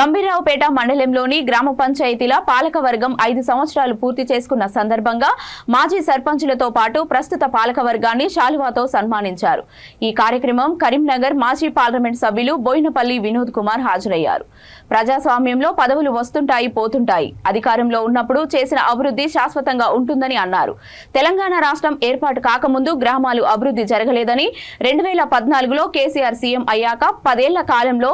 గంభీరావుపేట మండలంలోని గ్రామ పంచాయతీల పాలకవర్గం 5 సంవత్సరాలు పూర్తి చేసుకున్న సందర్భంగా మాజీ సర్పంచులతో పాటు ప్రస్తుత పాలకవర్గాన్ని శాలువాతో సన్మానించారు। ఈ కార్యక్రమం కరీంనగర్ మాజీ పార్లమెంట్ సభ్యులు బోయినపల్లి వినోద్ కుమార్ హాజరయ్యారు। ప్రజాస్వామ్యంలో పదవులు వస్తుంటాయి పోతుంటాయి, అధికారంలో ఉన్నప్పుడు చేసిన అభివృద్ధి శాశ్వతంగా ఉంటుందని అన్నారు। తెలంగాణ రాష్ట్రం ఏర్పాటు కాకముందు గ్రామాలు అభివృద్ధి జరగలేదని 2014లో కేసీఆర్ సీఎం అయ్యాక 10 ఏళ్ల కాలంలో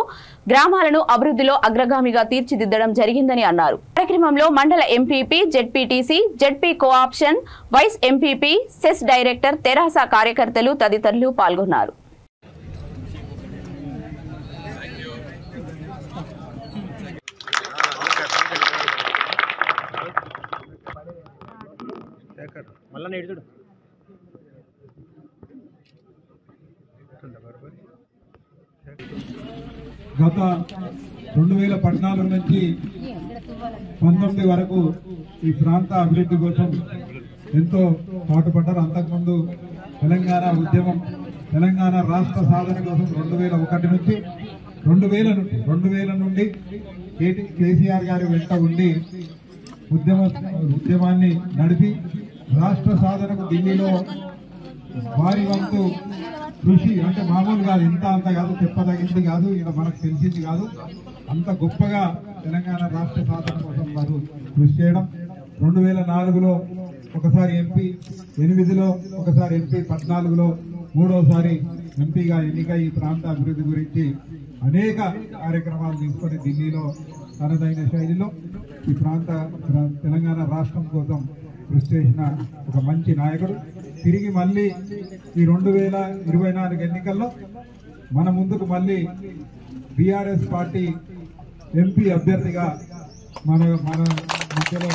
గ్రామాలను అభివృద్ధిలో అగ్రగామిగా తీర్చిదిద్దడం జరిగిందని అన్నారు। కార్యక్రమంలో మండల MPP, ZPTC, ZP co-option, vice MPP, CESS director, Terasa కార్యకర్తలు తదితరులు పాల్గొన్నారు। గత 2014 నుంచి 19 వరకు ఈ ప్రాంత అభివృద్ధి కోసం ఎంతో పాటుపడ్డారు। అంతకుముందు తెలంగాణ ఉద్యమం, తెలంగాణ రాష్ట్ర సాధన కోసం 2001 నుంచి 2000 నుండి కేసీఆర్ గారి వెంట ఉండి ఉద్యమాన్ని నడిపి రాష్ట్ర సాధనకు ఢిల్లీలో వారి వంతు కృషి, అంటే మామూలు కాదు, ఇంత అంత కాదు, చెప్పదగింది కాదు, ఇలా మనకు తెలిసింది కాదు, అంత గొప్పగా తెలంగాణ రాష్ట్ర సాధన కోసం వారు కృషి చేయడం। 2004లో ఒకసారి ఎంపీ, 8లో ఒకసారి ఎంపీ, 14లో మూడోసారి ఎంపీగా ఎన్నికై ఈ ప్రాంత అభివృద్ధి గురించి అనేక కార్యక్రమాలు తీసుకొని ఢిల్లీలో తనదైన శైలిలో ఈ తెలంగాణ రాష్ట్రం కోసం కృషి చేసిన ఒక మంచి నాయకుడు। తిరిగి మళ్ళీ ఈ 2024 ఎన్నికల్లో మన ముందుకు మళ్ళీ బీఆర్ఎస్ పార్టీ ఎంపీ అభ్యర్థిగా మన మధ్యలో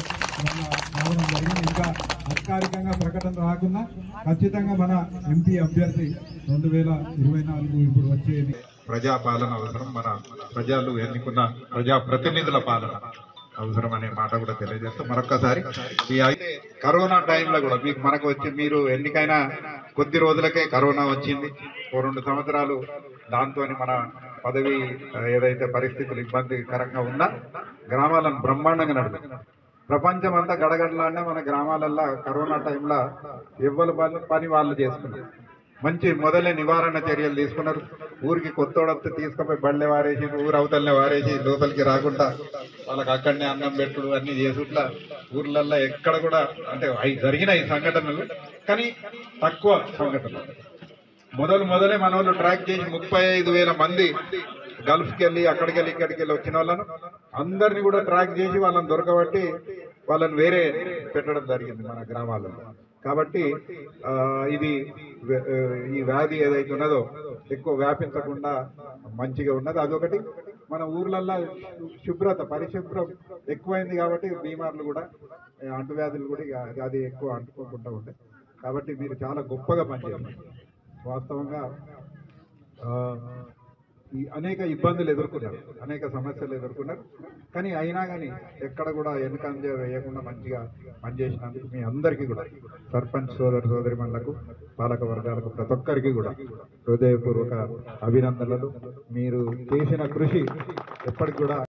రావడం జరిగింది। ఇంకా అధికారికంగా ప్రకటన రాకుండా ఖచ్చితంగా మన ఎంపీ అభ్యర్థి 2024 ఇప్పుడు వచ్చేది। ప్రజాపాలన అవసరం, మన ప్రజలు ఎన్నుకున్న ప్రజాప్రతినిధుల పాలన అవసరం అనే మాట కూడా తెలియజేస్తూ మరొక్కసారి అయితే కరోనా టైంలో కూడా మనకు వచ్చి మీరు ఎన్నికైనా కొద్ది రోజులకే కరోనా వచ్చింది। 2 సంవత్సరాలు దాంతో మన పదవి ఏదైతే పరిస్థితులు ఇబ్బందికరంగా ఉన్నా గ్రామాలను బ్రహ్మాండంగా నడిపారు। ప్రపంచం అంతా గడగడలాడినా మన గ్రామాలల్లో కరోనా టైంలో ఎవ్వరు పని వాళ్ళు చేసుకున్నారు। మంచి మొదలే నివారణ చర్యలు తీసుకున్నారు। ఊరికి కొత్తోడొస్తే తీసుకుపోయి బళ్ళే వారేసి, ఊరు అవతలనే వారేసి లోపలికి రాకుండా వాళ్ళకి అక్కడనే అన్నం పెట్టుడు అన్ని చేసుట్లా ఊర్లల్లో ఎక్కడ కూడా అంటే జరిగిన ఈ సంఘటనలు, కానీ తక్కువ సంఘటనలు। మొదలే మన వాళ్ళు ట్రాక్ చేసి 35,000 మంది గల్ఫ్కి వెళ్ళి అక్కడికి వెళ్ళి ఇక్కడికి వెళ్ళి వచ్చిన వాళ్ళను అందరినీ కూడా ట్రాక్ చేసి వాళ్ళని దొరకబట్టి వాళ్ళని వేరే పెట్టడం జరిగింది మన గ్రామాలలో। కాబట్టి ఈ వ్యాధి ఏదైతే ఉన్నదో ఎక్కువ వ్యాపించకుండా మంచిగా ఉన్నది। అదొకటి, మన ఊర్లల్లో శుభ్రత, పరిశుభ్రం ఎక్కువైంది కాబట్టి బీమార్లు కూడా, అంటువ్యాధులు కూడా అది ఎక్కువ అంటుకోకుండా ఉంటాయి। కాబట్టి మీరు చాలా గొప్పగా పనిచేస్తారు। వాస్తవంగా ఈ అనేక ఇబ్బందులు ఎదుర్కొన్నారు, అనేక సమస్యలు ఎదుర్కొన్నారు, కానీ అయినా కానీ ఎక్కడ కూడా వెనుకంజ వేయకుండా మంచిగా పనిచేసినందుకు మీ అందరికీ కూడా, సర్పంచ్ సోదరిమణులకు, పాలక వర్గాలకు, ప్రతి ఒక్కరికి కూడా హృదయపూర్వక అభినందనలు। మీరు చేసిన కృషి ఎప్పటికి కూడా